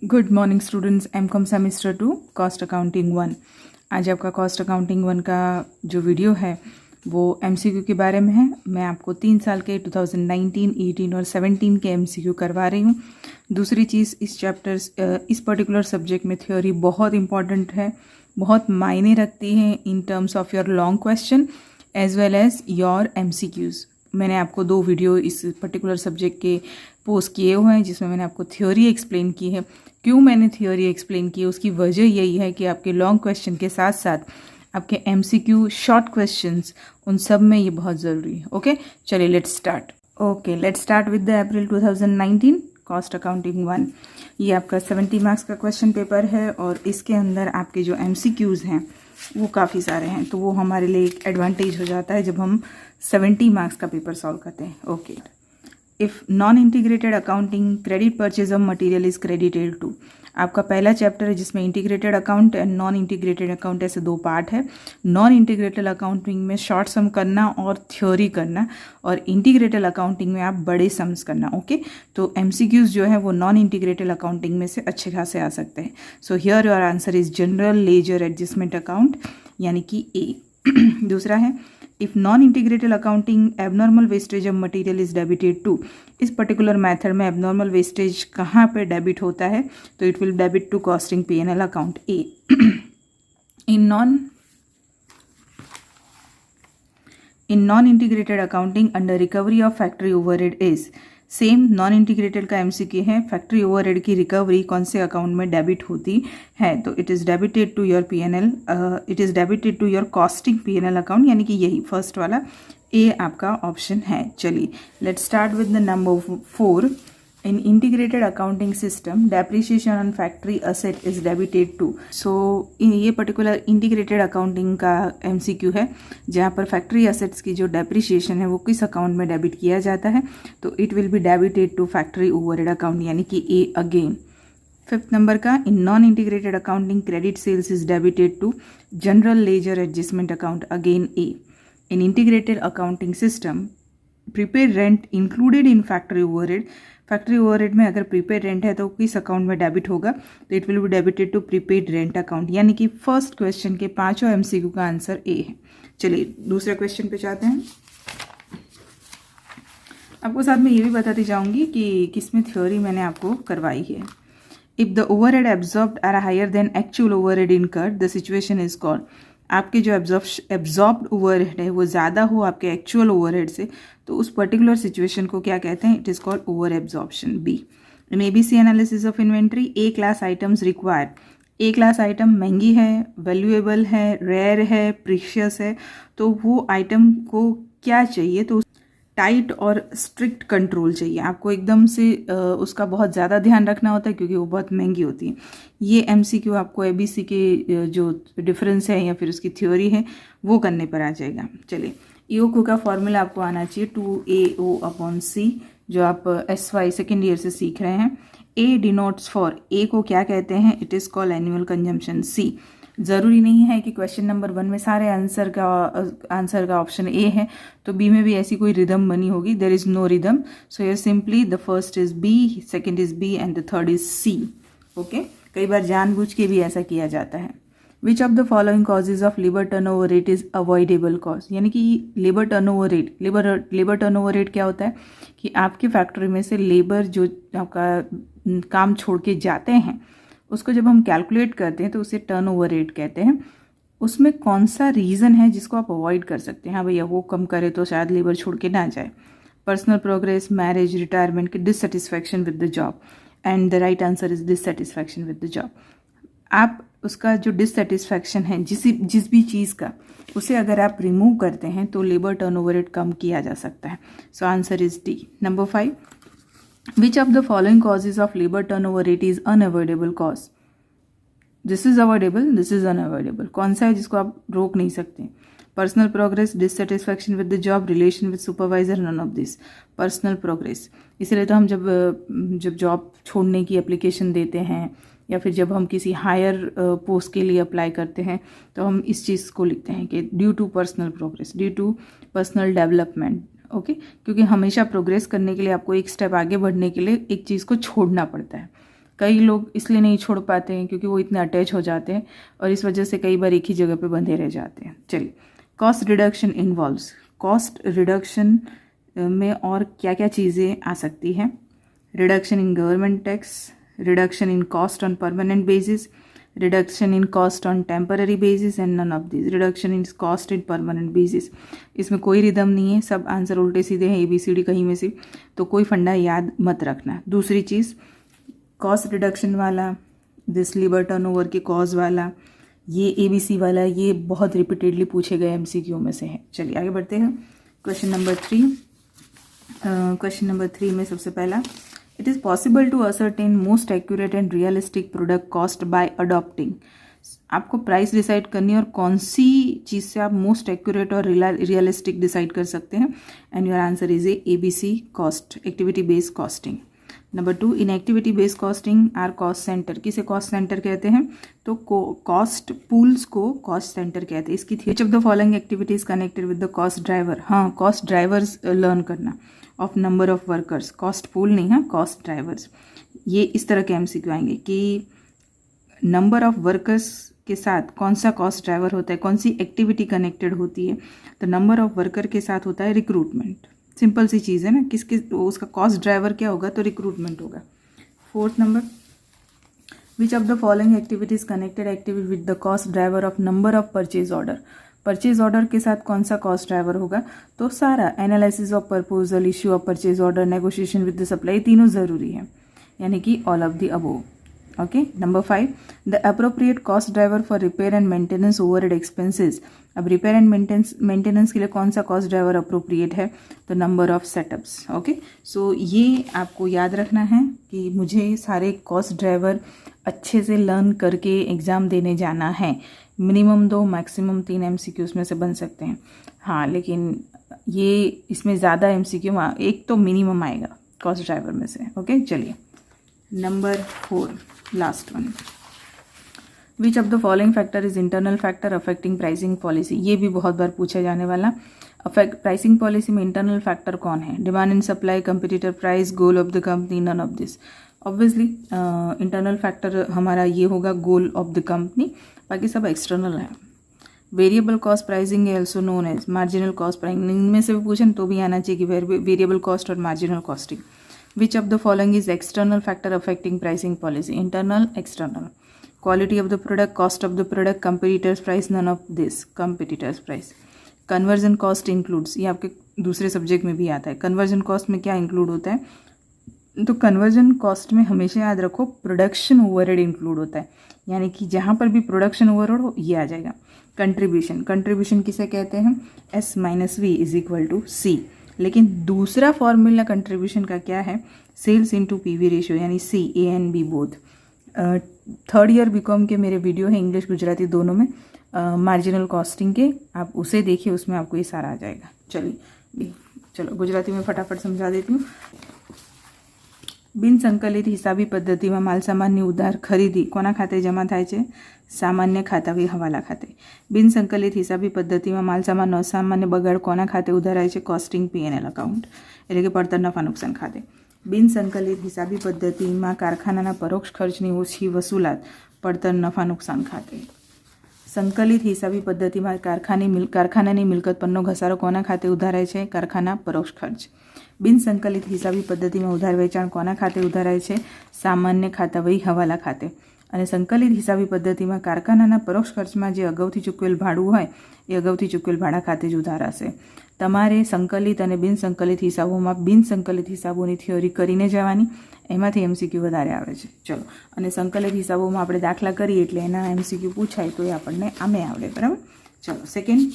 Good morning students, MCom semester 2 cost accounting 1। आज आपका cost accounting 1 का जो वीडियो है वो एमसीक्यू के बारे में है। मैं आपको 3 साल के 2019, 18 और 17 के एमसीक्यू करवा रही हूँ। दूसरी चीज़, इस पर्टिकुलर सब्जेक्ट में थ्योरी बहुत इंपॉर्टेंट है, बहुत मायने रखती है in terms of your long question as well as your MCQs. मैंने आपको 2 वीडियो इस पर्टिकुलर सब्जेक्ट के पोस्ट किए हुए हैं जिसमें मैंने आपको थ्योरी एक्सप्लेन की है। क्यों मैंने थ्योरी एक्सप्लेन की है उसकी वजह यही है कि आपके लॉन्ग क्वेश्चन के साथ साथ आपके एमसीक्यू शॉर्ट क्वेश्चंस, उन सब में ये बहुत ज़रूरी है। ओके, चलिए let's start with the April 2019 cost accounting 1। ये आपका 70 मार्क्स का क्वेश्चन पेपर है और इसके अंदर आपके जो एमसीक्यूज़ हैं वो काफ़ी सारे हैं, तो वो हमारे लिए एक एडवांटेज हो जाता है जब हम 70 मार्क्स का पेपर सॉल्व करते हैं। Okay, if non integrated accounting credit purchase of material is credited to, आपका पहला चैप्टर है जिसमें integrated account and non integrated account ऐसे 2 पार्ट है। नॉन इंटीग्रेटेड अकाउंटिंग में शॉर्ट सम करना और थ्योरी करना, और इंटीग्रेटेड अकाउंटिंग में आप बड़े सम्स करना। ओके, तो एमसीक्यूज जो है वो नॉन इंटीग्रेटेड अकाउंटिंग में से अच्छे खासे आ सकते हैं। So here your answer is general ledger adjustment account, यानी कि ए। दूसरा है, if non integrated accounting abnormal wastage of material is debited to, इस पर्टिकुलर मेथड में एबनॉर्मल वेस्टेज कहाँ पे डेबिट होता है, तो it will debit to costing P&L account A. In non integrated accounting under recovery of factory overhead is, same non integrated का MCQ है, factory overhead की रिकवरी कौन से अकाउंट में डेबिट होती है, तो it is debited to your P&L, it is debited to your costing P&L account, यानी कि यही फर्स्ट वाला ए आपका ऑप्शन है। चलिए let's start with the number 4। In integrated accounting system depreciation on factory asset is debited to. So ये particular integrated accounting का MCQ है जहाँ पर फैक्ट्री असेट्स की जो डेप्रिसिएशन है वो किस अकाउंट में डेबिट किया जाता है, तो it will be debited to factory overhead account, यानी कि ए अगेन। 5th नंबर का, in non integrated accounting credit sales is debited to general ledger adjustment account, again A. In integrated accounting system prepaid rent included in factory overhead, factory overhead में अगर prepaid rent है तो किस account में debit होगा, तो it will be debited to prepaid rent account, यानी कि फर्स्ट क्वेश्चन के 5 एमसीक्यू का आंसर ए है। चलिए दूसरे क्वेश्चन पे जाते हैं। आपको साथ में ये भी बताती जाऊंगी कि किसमें थ्योरी मैंने आपको करवाई है। If the overhead absorbed are higher than actual overhead incurred, the situation is called, आपके जो एब्जॉर्ब्ड ओवरहेड है वो ज़्यादा हो आपके एक्चुअल ओवरहेड से, तो उस पर्टिकुलर सिचुएशन को क्या कहते हैं, it is called over absorption. B, in ABC analysis of inventory A class items require, A class item महंगी है, वैल्यूएबल है, रेयर है, प्रीशियस है, तो वो आइटम को क्या चाहिए, तो टाइट और स्ट्रिक्ट कंट्रोल चाहिए आपको, एकदम से उसका बहुत ज़्यादा ध्यान रखना होता है क्योंकि वो बहुत महंगी होती है। ये एमसीक्यू आपको एबीसी के जो डिफरेंस है या फिर उसकी थ्योरी है वो करने पर आ जाएगा। चलिए, ईओक्यू का फॉर्मूला आपको आना चाहिए 2AO/C, जो आप SY सेकेंड ईयर से सीख रहे हैं। ए डिनोट्स फॉर, ए को क्या कहते हैं, it is called annual consumption. See, ज़रूरी नहीं है कि क्वेश्चन नंबर 1 में सारे आंसर का ऑप्शन ए है, तो बी में भी ऐसी कोई रिदम बनी होगी, there is no rhythm. So here simply the first is B, second is B and the third is C. Okay, कई बार जानबूझ के भी ऐसा किया जाता है। Which of the following causes of labour turnover rate is avoidable cause, यानी कि लेबर टर्नओवर रेट क्या होता है कि आपकी फैक्ट्री में से लेबर जो आपका काम छोड़ के जाते हैं उसको जब हम कैलकुलेट करते हैं तो उसे टर्नओवर रेट कहते हैं। उसमें कौन सा रीज़न है जिसको आप अवॉइड कर सकते हैं, हाँ भैया वो कम करे तो शायद लेबर छोड़ के ना जाए। पर्सनल प्रोग्रेस, मैरिज, रिटायरमेंट की dissatisfaction with the job, and the right answer is dissatisfaction with the job. आप उसका जो डिससेटिस्फैक्शन है जिस भी चीज़ का, उसे अगर आप रिमूव करते हैं तो लेबर टर्नओवर रेट कम किया जा सकता है। So answer is D. Number 5, which of the following causes of labor turnover rate is unavoidable cause? This is avoidable, this is unavoidable. कौन सा है जिसको आप रोक नहीं सकते? Personal progress, dissatisfaction with the job, relation with supervisor, none of this. Personal progress, इसलिए तो हम जब जॉब छोड़ने की एप्लीकेशन देते हैं या फिर जब हम किसी हायर पोस्ट के लिए अप्लाई करते हैं तो हम इस चीज़ को लिखते हैं कि due to personal progress, due to personal development. Okay, क्योंकि हमेशा प्रोग्रेस करने के लिए आपको एक स्टेप आगे बढ़ने के लिए एक चीज़ को छोड़ना पड़ता है। कई लोग इसलिए नहीं छोड़ पाते हैं क्योंकि वो इतने अटैच हो जाते हैं और इस वजह से कई बार एक ही जगह पे बंधे रह जाते हैं। चलिए, cost reduction involves, cost reduction में और क्या क्या चीज़ें आ सकती हैं? Reduction in government tax, reduction in cost on permanent basis, reduction in cost on temporary basis and none of this, reduction in cost in permanent basis. इसमें कोई रिदम नहीं है, सब आंसर उल्टे सीधे हैं, ABCD कहीं में से, तो कोई फंडा याद मत रखना। दूसरी चीज़, कॉस्ट रिडक्शन वाला, दिस लिबर टर्नओवर के कॉज वाला, ये ABC वाला, ये बहुत रिपीटेडली पूछे गए MCQ में से है। चलिए आगे बढ़ते हैं। क्वेश्चन नंबर 3, क्वेश्चन नंबर 3 में सबसे पहला, it is possible to ascertain most accurate and realistic product cost by adopting. आपको प्राइस डिसाइड करनी है और कौन सी चीज़ से आप मोस्ट एक्यूरेट और रियलिस्टिक डिसाइड कर सकते हैं, and your answer is ABC, cost, activity based costing. Number 2, in activity based costing are cost center, किसे कॉस्ट सेंटर कहते हैं? तो कॉस्ट पूल्स को कॉस्ट सेंटर कहते हैं। इसकी which of the following activities connected with the cost driver? हाँ, cost drivers learn करना, of number of workers, cost pool नहीं, हाँ कॉस्ट ड्राइवर्स। ये इस तरह के MCQ आएंगे कि नंबर ऑफ वर्कर्स के साथ कौन सा कॉस्ट ड्राइवर होता है, कौन सी एक्टिविटी कनेक्टेड होती है? तो नंबर ऑफ वर्कर के साथ होता है रिक्रूटमेंट। सिंपल सी चीज़ है ना, उसका कॉस्ट ड्राइवर क्या होगा? तो रिक्रूटमेंट होगा। 4th number, which of the following activities connected activity with the cost driver of number of purchase order? Purchase order के साथ कौन सा कॉस्ट ड्राइवर होगा? तो सारा, analysis of proposal, issue of purchase order, negotiation with the supply, तीनों जरूरी है, यानी कि all of the above. Okay. Number 5, the appropriate cost driver for repair and maintenance overhead expenses. अब रिपेयर एंड मेंटेनेंस के लिए कौन सा कॉस्ट ड्राइवर अप्रोप्रिएट है? तो नंबर ऑफ सेटअप्स। ओके, सो ये आपको याद रखना है कि मुझे सारे कॉस्ट ड्राइवर अच्छे से लर्न करके एग्ज़ाम देने जाना है। मिनिमम 2 मैक्सिमम 3 MCQs में से बन सकते हैं। हाँ, लेकिन ये इसमें ज़्यादा MCQ, एक तो मिनिमम आएगा कॉस्ट ड्राइवर में से। ओके, चलिए number 4, last one, which of the following factor is internal factor affecting pricing policy? ये भी बहुत बार पूछा जाने वाला। प्राइसिंग पॉलिसी में इंटरनल फैक्टर कौन है? Demand and supply, competitor price, goal of the company, none of this. Obviously internal factor हमारा ये होगा गोल ऑफ द कंपनी, बाकी सब एक्सटर्नल है। वेरिएबल कॉस्ट प्राइसिंग है also known as marginal cost pricing. इनमें से भी पूछें तो भी आना चाहिए कि वेरिएबल कॉस्ट और marginal costing. Which of the following is external factor affecting pricing policy? Internal, external. Quality of the product, cost of the product, competitors price, none of this, competitors price. Conversion cost includes, ये आपके दूसरे subject में भी आता है। Conversion cost में क्या include होता है? तो कन्वर्जन कॉस्ट में हमेशा याद रखो प्रोडक्शन ओवरहेड इंक्लूड होता है, यानी कि जहाँ पर भी प्रोडक्शन ओवरहेड हो ये आ जाएगा। कंट्रीब्यूशन, कंट्रीब्यूशन किसे कहते हैं? S - V = C। लेकिन दूसरा फॉर्मूला कंट्रीब्यूशन का क्या है? सेल्स इंटू PV रेशियो, यानी C, A and B both. 3rd year BCom के मेरे वीडियो है इंग्लिश गुजराती दोनों में, मार्जिनल कॉस्टिंग के, आप उसे देखिए, उसमें आपको ये सारा आ जाएगा। चलो गुजराती में फटाफट समझा देती हूँ। બિન સંકલિત હિસાબી પદ્ધતિમાં માલસામાનની ઉધાર ખરીદી કોના ખાતે જમા થાય છે? સામાન્ય ખાતા હવાલા ખાતે. બિન સંકલિત હિસાબી પદ્ધતિમાં માલસામાનનો અસામાન્ય બગાડ કોના ખાતે ઉધારાય છે? કોસ્ટિંગ P&L અકાઉન્ટ, એટલે કે પડતર નફા નુકસાન ખાતે. બિન સંકલિત હિસાબી પદ્ધતિમાં કારખાનાના પરોક્ષ ખર્ચની ઓછી વસૂલાત પડતર નફા નુકસાન ખાતે. સંકલિત હિસાબી પદ્ધતિમાં કારખાનાની મિલકત પરનો ઘસારો કોના ખાતે ઉધારાય છે? કારખાના પરોક્ષ ખર્ચ. બિન સંકલિત હિસાબી પદ્ધતિમાં ઉધાર વેચાણ કોના ખાતે ઉધારાય છે? સામાન્ય ખાતા વહી હવાલા ખાતે. અને સંકલિત હિસાબી પદ્ધતિમાં કારખાનાના પરોક્ષ ખર્ચમાં જે અગાઉથી ચૂકવેલ ભાડું હોય એ અગાઉથી ચૂકવેલ ભાડા ખાતે જ ઉધારાશે. તમારે સંકલિત અને બિન સંકલિત હિસાબોમાં બિન સંકલિત હિસાબોની થિયોરી કરીને જવાની, એમાંથી MCQ વધારે આવે છે. ચલો, અને સંકલિત હિસાબોમાં આપણે દાખલા કરીએ એટલે એના MCQ પૂછાય તો એ આપણને આમે આવડે, બરાબર. ચલો, સેકન્ડ,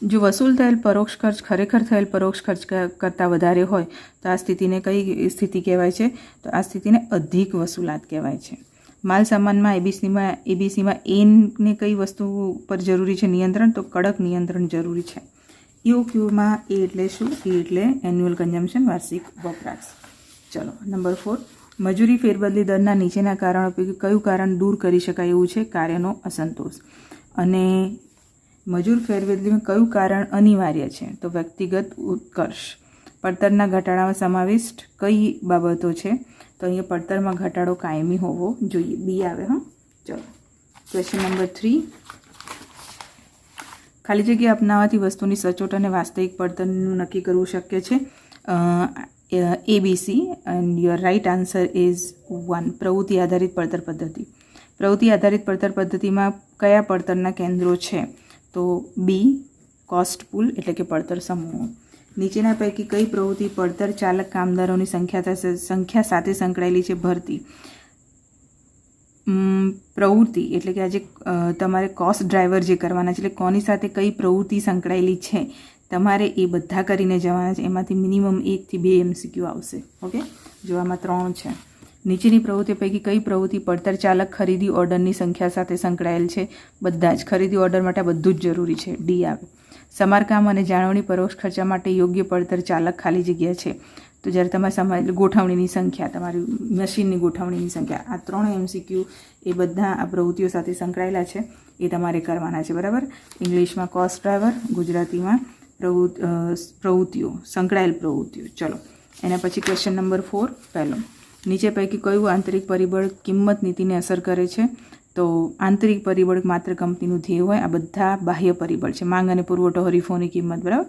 જો વસૂલ થયેલ પરોક્ષ ખર્ચ ખરેખર થયેલ પરોક્ષ ખર્ચ કરતાં વધારે હોય તો આ સ્થિતિને કઈ સ્થિતિ કહેવાય છે? તો આ સ્થિતિને અધિક વસૂલાત કહેવાય છે. માલ સામાનમાં ABCમાં એને કઈ વસ્તુ પર જરૂરી છે નિયંત્રણ? તો કડક નિયંત્રણ જરૂરી છે. EOQમાં એ એટલે શું? એ એટલે એન્યુઅલ કન્ઝમ્પશન, વાર્ષિક વપરાશ. ચલો, નંબર 4, મજૂરી ફેરબદલી દરના નીચેના કારણો પૈકી કયું કારણ દૂર કરી શકાય એવું છે? કાર્યનો અસંતોષ. અને મજૂર ફેરબદલીમાં કયું કારણ અનિવાર્ય છે? તો વ્યક્તિગત ઉત્કર્ષ. પડતરના ઘટાડામાં સમાવિષ્ટ કઈ બાબતો છે? તો અહીંયા પડતરમાં ઘટાડો કાયમી હોવો જોઈએ. બી આવે. હા, ચલો ક્વેશ્ચન નંબર 3. ખાલી જગ્યા અપનાવવાથી વસ્તુની સચોટ અને વાસ્તવિક પડતરનું નક્કી કરવું શક્ય છે. ABC and your right answer is 1. પ્રવૃત્તિ આધારિત પડતર પદ્ધતિ. પ્રવૃત્તિ આધારિત પડતર પદ્ધતિમાં કયા પડતરના કેન્દ્રો છે? તો બી કોસ્ટ પુલ એટલે કે પડતર સમૂહો. નીચેના પૈકી કઈ પ્રવૃત્તિ પડતર ચાલક કામદારોની સંખ્યા સાથે સંકળાયેલી છે? ભરતી પ્રવૃત્તિ એટલે કે આજે તમારે કોસ્ટ ડ્રાઈવર જે કરવાના છે એટલે કોની સાથે કઈ પ્રવૃત્તિ સંકળાયેલી છે તમારે એ બધા કરીને જવાના છે. એમાંથી મિનિમમ 1 થી 2 MCQ આવશે. ઓકે, જો આમાં 3 છે. નીચેની પ્રવૃત્તિ પૈકી કઈ પ્રવૃત્તિ પડતર ચાલક ખરીદી ઓર્ડરની સંખ્યા સાથે સંકળાયેલ છે? બધા જ. ખરીદી ઓર્ડર માટે બધું જ જરૂરી છે. ડી આવે. સમારકામ અને જાળવણી પરોક્ષ ખર્ચા માટે યોગ્ય પડતર ચાલક ખાલી જગ્યા છે. તો જ્યારે તમારે ગોઠવણીની સંખ્યા, તમારી મશીનની ગોઠવણીની સંખ્યા, આ 3 MCQ એ બધા આ પ્રવૃત્તિઓ સાથે સંકળાયેલા છે, એ તમારે કરવાના છે. બરાબર. ઇંગ્લિશમાં કોસ્ટ ડ્રાઈવર, ગુજરાતીમાં પ્રવૃત્તિઓ, સંકળાયેલ પ્રવૃત્તિઓ. ચલો એના પછી ક્વેશ્ચન નંબર 4. પહેલો, નીચે પૈકી કયું આંતરિક પરિબળ કિંમત નીતિને અસર કરે છે? તો આંતરિક પરિબળ માત્ર કંપનીનું ધ્યેય હોય. આ બધા બાહ્ય પરિબળ છે. માંગ અને પુરવઠો, હરીફોની કિંમત. બરાબર.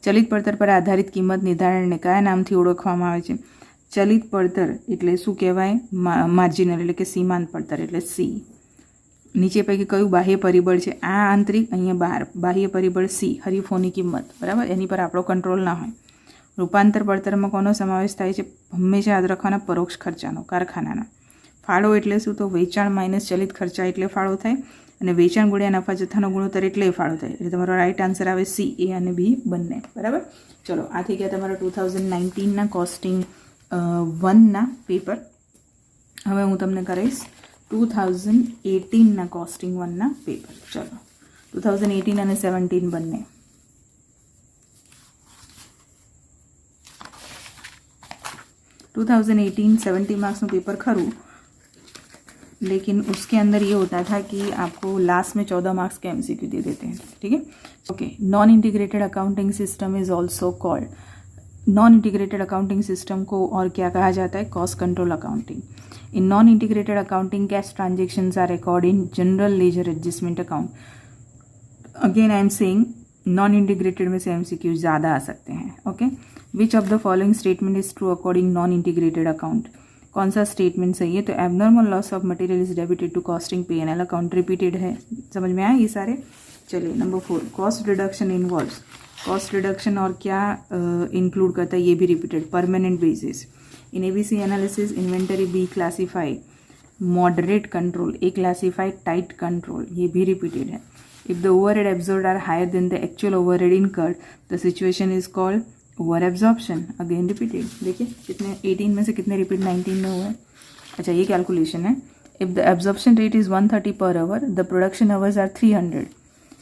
ચલિત પડતર પર આધારિત કિંમત નિર્ધારણને કયા નામથી ઓળખવામાં આવે છે? ચલિત પડતર એટલે શું કહેવાય? માર્જિનલ એટલે કે સીમાંત પડતર એટલે સી. નીચે પૈકી કયું બાહ્ય પરિબળ છે? આ આંતરિક, અહીંયા બહાર. બાહ્ય પરિબળ સી, હરીફોની કિંમત. બરાબર. એની પર આપણો કંટ્રોલ ના હોય. રૂપાંતર પડતરમાં કોનો સમાવેશ થાય છે? હંમેશા યાદ રાખવાના પરોક્ષ ખર્ચાનો, કારખાનાના. ફાળો એટલે શું? તો વેચાણ માઇનસ ચલિત ખર્ચા એટલે ફાળો થાય, અને વેચાણ ગુણ્યા નફા જથ્થાનો ગુણોત્તર એટલે ફાળો થાય. એટલે તમારો રાઈટ આન્સર આવે સી, એ અને બી બંને. બરાબર. ચલો આ થઈ ગયા તમારા 2019ના કોસ્ટિંગ 1ના પેપર. હવે હું તમને કરાવીશ 2018ના કોસ્ટિંગ 1ના પેપર. ચલો 2018 અને 17 બંને. टू 70 मार्क्स में पेपर खरूँ, लेकिन उसके अंदर ये होता था कि आपको लास्ट में 14 मार्क्स के MCQ दे देते हैं. ठीक है. Okay. Non integrated accounting system is also called. Non integrated accounting system को और क्या कहा जाता है? Cost control accounting. In non integrated accounting cash transactions are record in general ledger adjustment account. Again I am saying non integrated में से MCQ ज़्यादा आ सकते हैं. Okay. Which of the following statement is true according non integrated account? कौन सा statement सही है? तो abnormal loss of material is debited to costing P&L account. Repeated है. समझ में आया ये सारे? चलिए number 4, cost reduction involves. Cost reduction और क्या इंक्लूड करता है? ये भी repeated. Permanent basis. In ABC analysis inventory B classified moderate control, A classified tight control. ये भी रिपीटेड है. If the overhead absorbed are higher than the actual overhead incurred, the situation is called over absorption. Again repeated. देखिए कितने 18 में से कितने repeat 19 में हुआ है. अच्छा ये कैलकुलेशन है. If the absorption rate is 130 per hour, the production hours are 300,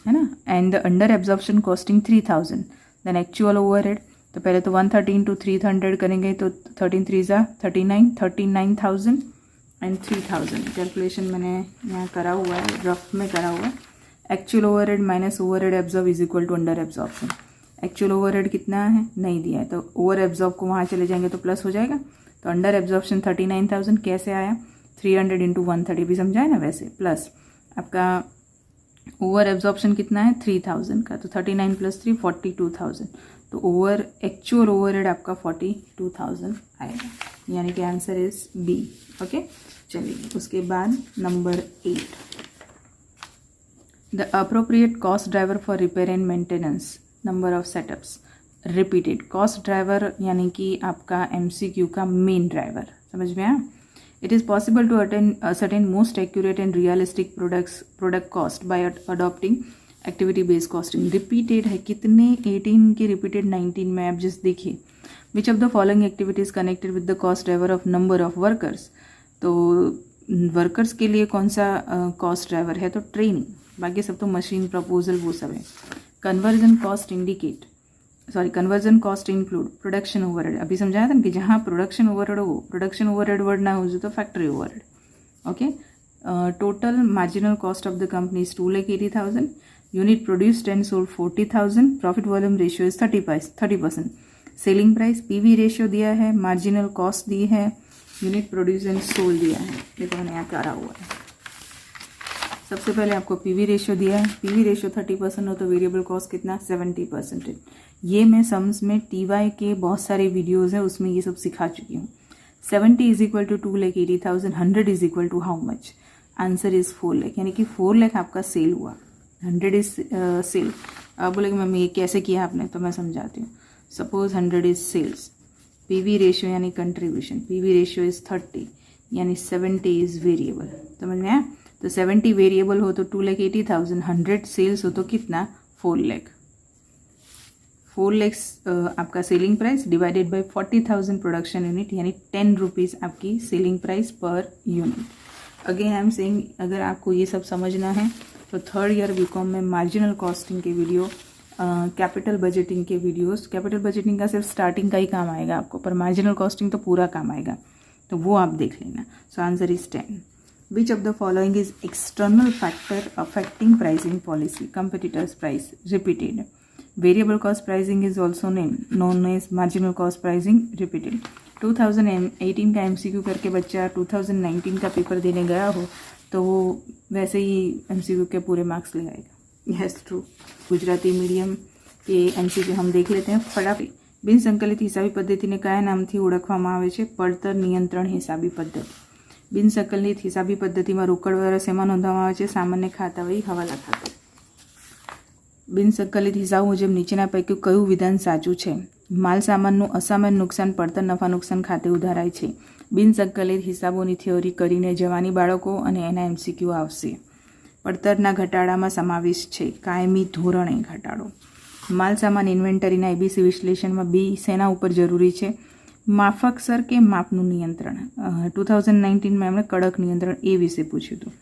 है ना, and the under absorption costing 3000, then actual overhead. तो पहले तो 130 इंटू 300 करेंगे तो 13 3 39,000 एंड 3000. कैलकुलेशन मैंने यहाँ करा हुआ है, रफ में करा हुआ है. Actual overhead minus overhead absorb is equal to under absorption. Actual overhead कितना है? नहीं दिया है, तो ओवर एब्जॉर्ब को वहाँ चले जाएंगे तो प्लस हो जाएगा. तो अंडर एब्जॉर्प्शन 39,000 कैसे आया? 300 इंटू 130 भी समझाए ना, वैसे प्लस आपका ओवर एब्जॉर्प्शन कितना है? 3000 का. तो 39 प्लस 3 42,000. तो एक्चुअल ओवरहेड आपका 42,000 आएगा. यानी कि आंसर इज बी. ओके. चलिए उसके बाद number 8, the appropriate cost driver for repair and maintenance number of setups. Repeated. Cost driver यानी कि आपका MCQ का मेन ड्राइवर. समझ में आया? It is possible to ascertain most accurate and realistic product cost by adopting activity based costing. Repeated है. कितने 18 के रिपीटेड 19 में. आप जस्ट देखिए. विच of the following activities connected with the cost driver of number of workers. तो workers के लिए कौन सा कॉस्ट ड्राइवर है? तो ट्रेनिंग. बाकी सब तो मशीन, प्रपोजल, वो सब है. Conversion cost include production overhead. अभी समझाया था ना कि जहाँ प्रोडक्शन ओवरहेड हो, प्रोडक्शन ओवरहेड वर्ड ना हो तो factory overhead. Okay. Total marginal cost of the company is 2,80,000. Unit produced and sold 40,000. Profit volume ratio is 30%. Selling price, PV ratio दिया है, मार्जिनल कॉस्ट दी है, यूनिट प्रोड्यूस एंड सोल्ड दिया है। देखो मैंने यहाँ करा हुआ है। सबसे पहले आपको पीवी रेशियो दिया है, पीवी रेशियो 30% हो तो वेरिएबल कॉस्ट कितना 70%। ये मैं सम्स में टीवाई के बहुत सारे वीडियोस है उसमें ये सब सिखा चुकी हूँ। 70 is equal to 2,80,000, 100 is equal to how much? Answer is 4 lakh, यानी कि 4 लाख आपका सेल हुआ, 100 इज सेल। आप बोलेगे मैम ये कैसे किया आपने, तो मैं समझाती हूँ। Suppose 100 is sales, PV ratio यानी कंट्रीब्यूशन, पीवी रेशियो इज 30 यानी 70 इज वेरिएबल। समझ में आया? तो 70 वेरिएबल हो तो 2,80,000, 100 सेल्स हो तो कितना 4 लाख। 4 लाख आपका selling price divided by 40,000 production unit यानी 10 रुपीज़ आपकी selling price per unit. Again I am saying, अगर आपको ये सब समझना है तो थर्ड ईयर बीकॉम में मार्जिनल कॉस्टिंग के वीडियो, कैपिटल बजटिंग के वीडियोस, कैपिटल बजटिंग का सिर्फ स्टार्टिंग का ही काम आएगा आपको, पर मार्जिनल कॉस्टिंग तो पूरा काम आएगा, तो वो आप देख लेना। So answer is 10। Which of the following is external factor affecting pricing policy? Competitors' price. Repeated. Variable cost pricing is also known as marginal cost pricing. Repeated. 2018 का MCQ करके बच्चा 2019 का पेपर देने गया हो तो वो वैसे ही MCQ के पूरे मार्क्स लगाएगा। Yes true. गुजराती मीडियम के MCQ हम देख लेते हैं फटाफट। બિન સંકલિત હિસાબી પદ્ધતિને કયા નામથી ઓળખવામાં આવે છે? પડતર નિયંત્રણ હિસાબી પદ્ધતિ. બિન સંકલિત હિસાબી પદ્ધતિમાં રોકડ વ્યવહાર શેમાં નોંધવામાં આવે છે? સામાન્ય ખાતા વહી હવાલા ખાતા. બિન સંકલિત હિસાબ મુજબ નીચેના પૈકી કયું વિધાન સાચું છે? માલ સામાનનું અસામાન્ય નુકસાન પડતર નફા નુકસાન ખાતે ઉધારાય છે. બિન સંકલિત હિસાબોની થિયોરી કરીને જવાની બાળકો અને એના MCQ આવશે. પડતરના ઘટાડામાં સમાવેશ છે કાયમી ધોરણે ઘટાડો. માલ સામાન ઇન્વેન્ટરીના ABC વિશ્લેષણમાં બી શેના ઉપર જરૂરી છે? માફકસર કે માપનું નિયંત્રણ. 2019માં એમણે કડક નિયંત્રણ એ વિશે પૂછ્યું હતું.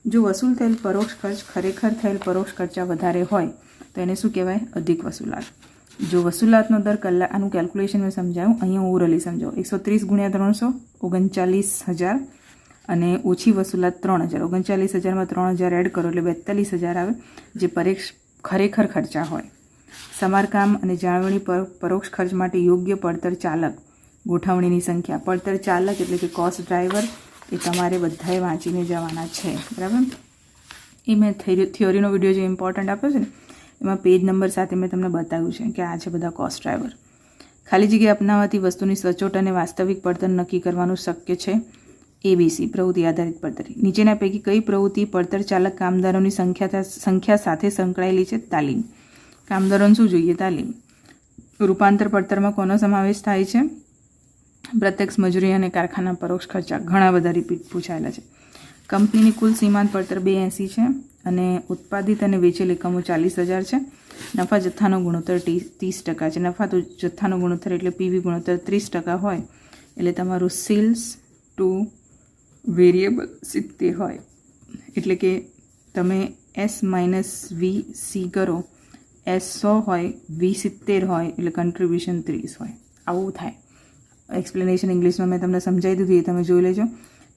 જો વસૂલ થયેલ પરોક્ષ ખર્ચ ખરેખર થયેલ પરોક્ષ ખર્ચા વધારે હોય તો એને શું કહેવાય? અધિક વસૂલાત. જો વસૂલાતનો દર કલાક, આનું કેલ્ક્યુલેશન મેં સમજાવ્યું, અહીંયા ઓરલી સમજાવો. 130 × 300 39,000 અને ઓછી વસૂલાત 3,000. 39,000માં 3,000 એડ કરો એટલે 42,000 આવે, જે ખરેખર ખર્ચા હોય. સમારકામ અને જાળવણી પર પરોક્ષ ખર્ચ માટે યોગ્ય પડતર ચાલક ગોઠવણીની સંખ્યા. પડતર ચાલક એટલે કે કોસ્ટ ડ્રાઈવર એ તમારે બધાએ વાંચીને જવાના છે, બરાબર. એ મેં થિયોરીનો વિડીયો જે ઇમ્પોર્ટન્ટ આપ્યો છે ને એમાં પેજ નંબર સાથે મેં તમને બતાવ્યું છે કે આ છે બધા કોસ્ટ ડ્રાઈવર. ખાલી જગ્યા અપનાવવાથી વસ્તુની સચોટ અને વાસ્તવિક પડતર નક્કી કરવાનું શક્ય છે. ABC પ્રવૃત્તિ આધારિત પડતર. નીચેના પૈકી કઈ પ્રવૃત્તિ પડતર ચાલક કામદારોની સંખ્યા સાથે સંકળાયેલી છે? તાલીમ. કામદારોને શું જોઈએ? તાલીમ. રૂપાંતર પડતરમાં કોનો સમાવેશ થાય છે? પ્રત્યક્ષ મજૂરી અને કારખાના પરોક્ષ ખર્ચા. ઘણા બધા રિપીટ પૂછાયેલા છે. કંપનીની કુલ સીમાંત પડતર 280 છે અને ઉત્પાદિત અને વેચેલ એકમો 40,000 છે. નફા જથ્થાનો ગુણોત્તર 30% છે. નફા તો જથ્થાનો ગુણોત્તર એટલે PV ગુણોત્તર 30% હોય એટલે તમારું સેલ્સ ટુ વેરિયેબલ 70 હોય, એટલે કે તમે S-VC કરો, S 100 હોય, V 70 હોય એટલે કન્ટ્રીબ્યુશન 30 હોય. આવું થાય. એક્સપ્લેનેશન ઇંગ્લિશમાં મેં તમને સમજાવી દીધું, એ તમે જોઈ લેજો.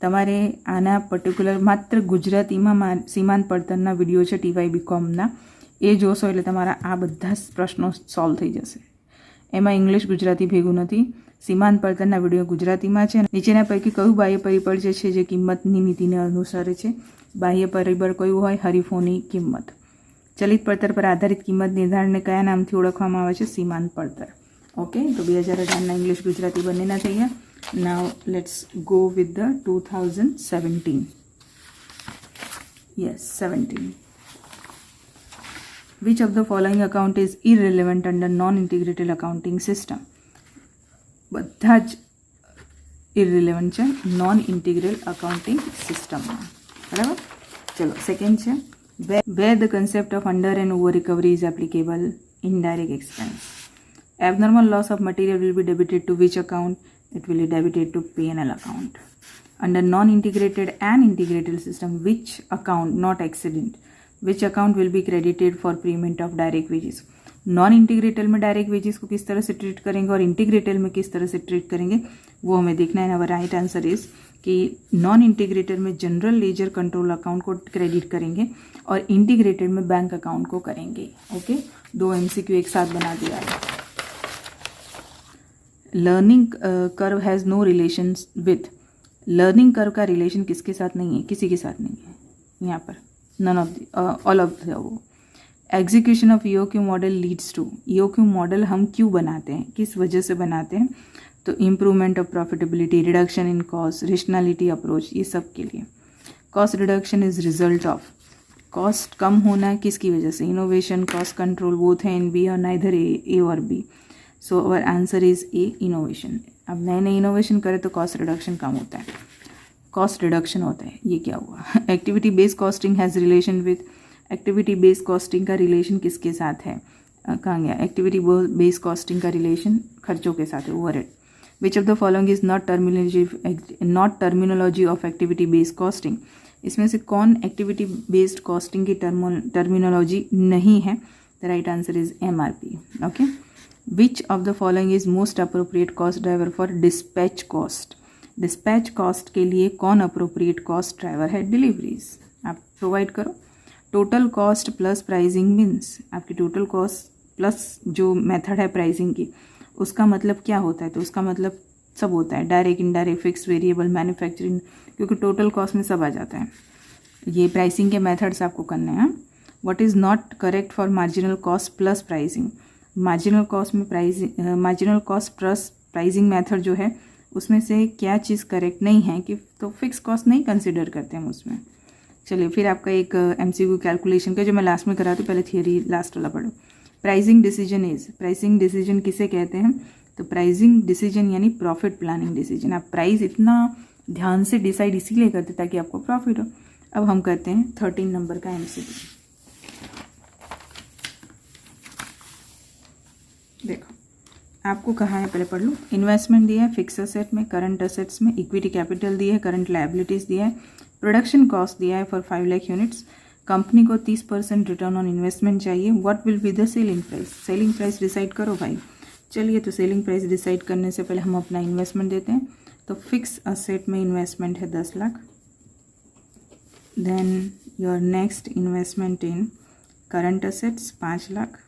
તમારે આના પર્ટિક્યુલર માત્ર ગુજરાતીમાં સીમાંત પડતરના વિડીયો છે TY BComના, એ જોશો એટલે તમારા આ બધા જ પ્રશ્નો સોલ્વ થઈ જશે. એમાં ઇંગ્લિશ ગુજરાતી ભેગું નથી. સીમાંત પડતરના વિડીયો ગુજરાતીમાં છે. નીચેના પૈકી કયું બાહ્ય પરિબળ છે જે કિંમતની નીતિને અનુસરે છે? બાહ્ય પરિબળ કયું હોય? હરીફોની કિંમત. ચલિત પડતર પર આધારિત કિંમત નિર્ધારણને કયા નામથી ઓળખવામાં આવે છે? સીમાંત પડતર. ઓકે, તો 2018ના ઇંગ્લિશ ગુજરાતી બંનેના થઈ ગયા. નાવ let's go with the 2017. Yes, 17. Which of the following account is irrelevant under non-integrated accounting system? બધા જ ઇરરિલેવન્ટ છે નોન ઇન્ટિગ્રલ અકાઉન્ટિંગ સિસ્ટમમાં, બરાબર. ચલો, સેકન્ડ છે where the concept of under and over recovery is applicable. Indirect expense. Abnormal loss of material will be debited to which account? It will be debited to P&L account. Under non-integrated and integrated system, which account, not accident, which account will be credited for payment of direct wages? Non integrated में direct wages को किस तरह से treat करेंगे और integrated में किस तरह से ट्रीट करेंगे वो हमें देखना है. राइट आंसर इज कि नॉन इंटीग्रेटेड में जनरल लेजर कंट्रोल अकाउंट को क्रेडिट करेंगे और इंटीग्रेटेड में बैंक अकाउंट को करेंगे. ओके, 2 MCQ एक साथ बना दिया है. Learning curve has no relation with, learning curve का रिलेशन किसके साथ नहीं है, किसी के साथ नहीं है यहाँ पर, none of all of the. Execution of EOQ model leads to, EOQ model हम क्यों बनाते हैं, किस वजह से बनाते हैं, तो improvement of profitability, reduction in cost, rationality approach, ये सब के लिए। Cost reduction is result of, cost कम होना किसकी वजह से, इनोवेशन, कॉस्ट कंट्रोल, बोथ है इन बी और नाइदर ए और B. So our answer is A, innovation. अब नए नए इनोवेशन करें तो कॉस्ट रिडक्शन कम होता है, कॉस्ट रिडक्शन होता है। ये क्या हुआ, activity based costing has relation with, activity based costing का रिलेशन किसके साथ है, कहाँ गया, एक्टिविटी बेस्ड कॉस्टिंग का रिलेशन खर्चों के साथ है, overhead. Which of the following is not terminology of activity based costing, इसमें से कौन एक्टिविटी बेस्ड कॉस्टिंग की टर्मिनोलॉजी नहीं है, the right answer is MRP। Okay, which of the following is most appropriate cost driver for dispatch cost, dispatch cost के लिए कौन appropriate cost driver है, डिलीवरीज। आप प्रोवाइड करो। Total cost plus pricing means, आपकी total cost plus जो method है pricing की, उसका मतलब क्या होता है, तो उसका मतलब सब होता है, direct, indirect, fix, variable, manufacturing, क्योंकि टोटल कॉस्ट में सब आ जाता है। ये प्राइसिंग के मेथड्स आपको करने हैं। What is not correct for marginal cost plus pricing, marginal cost में marginal cost plus pricing method जो है उसमें से क्या चीज़ करेक्ट नहीं है कि, तो फिक्स कॉस्ट नहीं कंसिडर करते हम उसमें। चलिए फिर आपका एक MCQ कैलकुलेशन का जो मैं लास्ट में कराती हूँ, पहले थियरी लास्ट वाला पढ़ो। Pricing decision is, pricing decision किसे कहते हैं, तो प्राइसिंग डिसीजन यानी प्रॉफिट प्लानिंग डिसीजन। आप प्राइस इतना ध्यान से डिसाइड इसीलिए करते ताकि आपको प्रॉफिट हो। अब हम करते हैं 13 नंबर का MCQ। देखो आपको कहा है, पहले पढ़ लो। इन्वेस्टमेंट दिया है फिक्स असेट में, करंट असेट्स में, इक्विटी कैपिटल दिया है, करंट लायबिलिटीज दिया है, प्रोडक्शन कॉस्ट दिया है फॉर 5 लाख यूनिट्स, कंपनी को 30% रिटर्न ऑन इन्वेस्टमेंट चाहिए। What will be the selling price, selling price decide करो भाई। चलिए तो सेलिंग प्राइस डिसाइड करने से पहले हम अपना इन्वेस्टमेंट देते हैं। तो फिक्स असेट में इन्वेस्टमेंट है 10 lakh, then your next investment in current assets 5 lakh,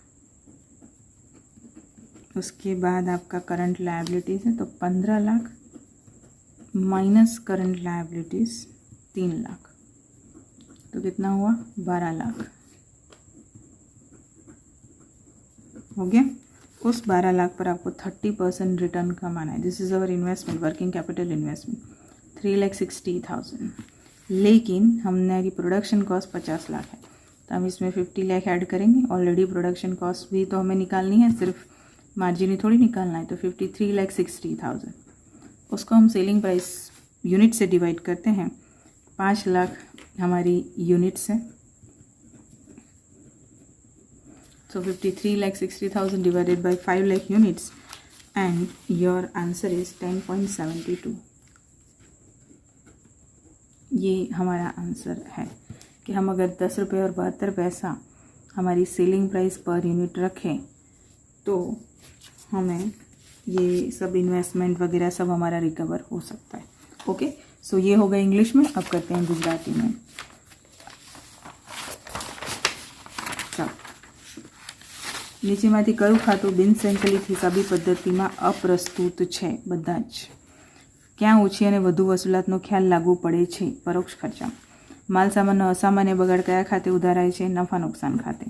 उसके बाद आपका करंट लायबिलिटीज़ है तो 15 lakh minus current liabilities 3 lakh, तो कितना हुआ 12 लाख हो गया। उस 12 लाख पर आपको 30% रिटर्न कमाना है। This is our investment, working capital investment 3,60,000। लेकिन हमने प्रोडक्शन कॉस्ट 50 लाख है तो हम इसमें 50 लाख ऐड करेंगे। ऑलरेडी प्रोडक्शन कॉस्ट भी तो हमें निकालनी है, सिर्फ मार्जिन ही थोड़ी निकालना है। तो 53,60,000 उसको हम सेलिंग प्राइस यूनिट से डिवाइड करते हैं। 5 लाख हमारी यूनिट्स है, so 53,60,000 divided by 5 lakh units and your answer is 10.72। ये हमारा आंसर है कि हम अगर 10 रुपये और 72 पैसा हमारी सेलिंग प्राइस पर यूनिट रखें तो हमें ये सब इन्वेस्टमेंट वगैरह सब हमारा रिकवर हो सकता है। ओके, सो ये हो गया इंग्लिश में। अब करते हैं गुजराती में। નીચેમાંથી કયું ખાતું બિનસંકલિત હિસાબી પદ્ધતિમાં અપ્રસ્તુત છે? બધા જ। ક્યાં ઓછી અને વધુ વસૂલાતનો ખ્યાલ લાગુ પડે છે? પરોક્ષ ખર્ચા। માલસામાનનો અસામાન્ય બગાડ કયા ખાતે ઉધારાય છે? નફા નુકસાન ખાતે।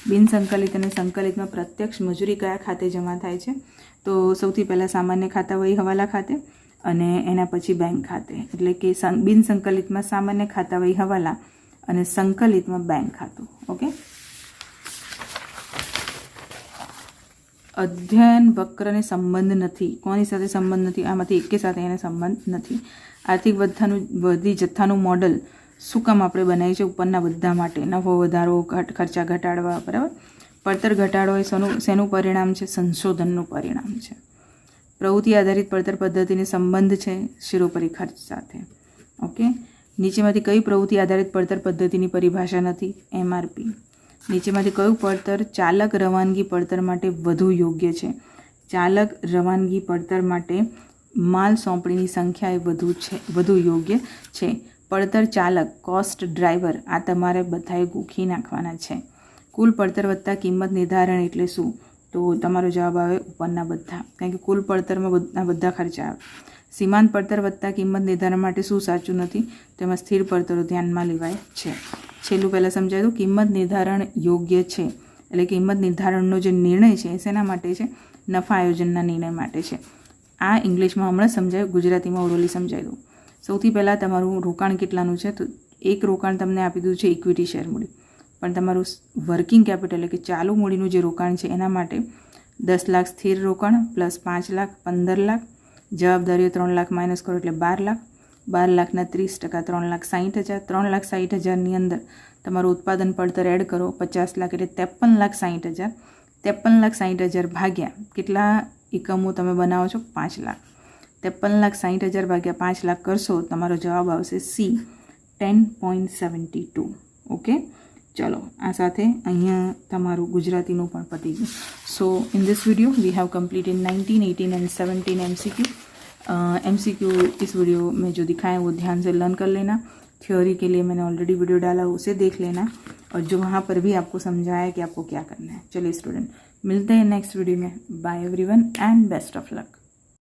બિનસંકલિત અને સંકલિતમાં પ્રત્યક્ષ મજૂરી કયા ખાતે જમા થાય છે? તો સૌથી પહેલાં સામાન્ય ખાતા વહી હવાલા ખાતે અને એના પછી બેંક ખાતે। એટલે કે બિનસંકલિતમાં સામાન્ય ખાતા વહી હવાલા અને સંકલિતમાં બેંક ખાતું। ઓકે, અધ્યયન વક્રને સંબંધ નથી। કોની સાથે સંબંધ નથી? આમાંથી એક સાથે એને સંબંધ નથી। આર્થિક વધી જથ્થાનું મોડલ શું કામ આપણે બનાવ્યું છે? ઉપરના બધા માટે નફો વધારો, ખર્ચા ઘટાડવા, બરાબર। પડતર ઘટાડો એ શેનું પરિણામ છે? સંશોધનનું પરિણામ છે। પ્રવૃત્તિ આધારિત પડતર પદ્ધતિને સંબંધ છે શિરોપરી ખર્ચ સાથે। ઓકે, નીચેમાંથી કઈ પ્રવૃત્તિ આધારિત પડતર પદ્ધતિની પરિભાષા નથી? MRP। નીચેમાંથી કયું પડતર ચાલક રવાનગી પડતર માટે વધુ યોગ્ય છે? ચાલક રવાનગી પડતર માટે માલ સોંપણીની સંખ્યા એ વધુ યોગ્ય છે। પડતર ચાલક, કોસ્ટ ડ્રાઈવર, આ તમારે બધાએ ગોખી નાખવાના છે। કુલ પડતર વત્તા કિંમત નિર્ધારણ એટલે શું? તો તમારો જવાબ આવે ઉપરના બધા, કારણ કે કુલ પડતરમાં બધા ખર્ચા આવે. સીમાંત પડતર વત્તા કિંમત નિર્ધારણ માટે શું સાચું નથી, તેમાં સ્થિર પડતરો ધ્યાનમાં લેવાય છે. છેલ્લું પહેલાં સમજાયું, કિંમત નિર્ધારણ યોગ્ય છે, એટલે કિંમત નિર્ધારણનો જે નિર્ણય છે એ શેના માટે છે? નફા આયોજનના નિર્ણય માટે છે. આ ઇંગ્લિશમાં હમણાં સમજાયું, ગુજરાતીમાં ઓરલી સમજાવી દઉં. સૌથી પહેલાં તમારું રોકાણ કેટલાનું છે, તો એક રોકાણ તમને આપી દીધું છે ઇક્વિટી શેર મૂડી, પણ તમારું વર્કિંગ કેપિટલ એટલે કે ચાલુ મૂડીનું જે રોકાણ છે એના માટે 10 લાખ સ્થિર રોકાણ પ્લસ 5 લાખ 15 લાખ, જવાબદારીઓ 3 લાખ માઇનસ કરો એટલે 12 લાખ, 12 લાખના 30% 3,60,000, 3,60,000ની અંદર તમારું ઉત્પાદન પડતર એડ કરો 50 લાખ એટલે 53,60,000, 53,60,000 ભાગ્યા કેટલા એકમો તમે બનાવો છો? 5 લાખ. 53,60,000 ભાગ્યા 5 લાખ કરશો, તમારો જવાબ આવશે C 10.72. ઓકે, ચલો આ સાથે અહીંયા તમારું ગુજરાતીનું પણ પતી ગયું. So in this video we have completed 19, 18 and 17 MCQ. MCQ इस वीडियो में जो दिखाए वो ध्यान से लर्न कर लेना. थ्योरी के लिए मैंने ऑलरेडी वीडियो डाला, उसे देख लेना, और जो वहाँ पर भी आपको समझाया कि आपको क्या करना है. चलिए स्टूडेंट, मिलते हैं नेक्स्ट वीडियो में. Bye everyone and best of luck.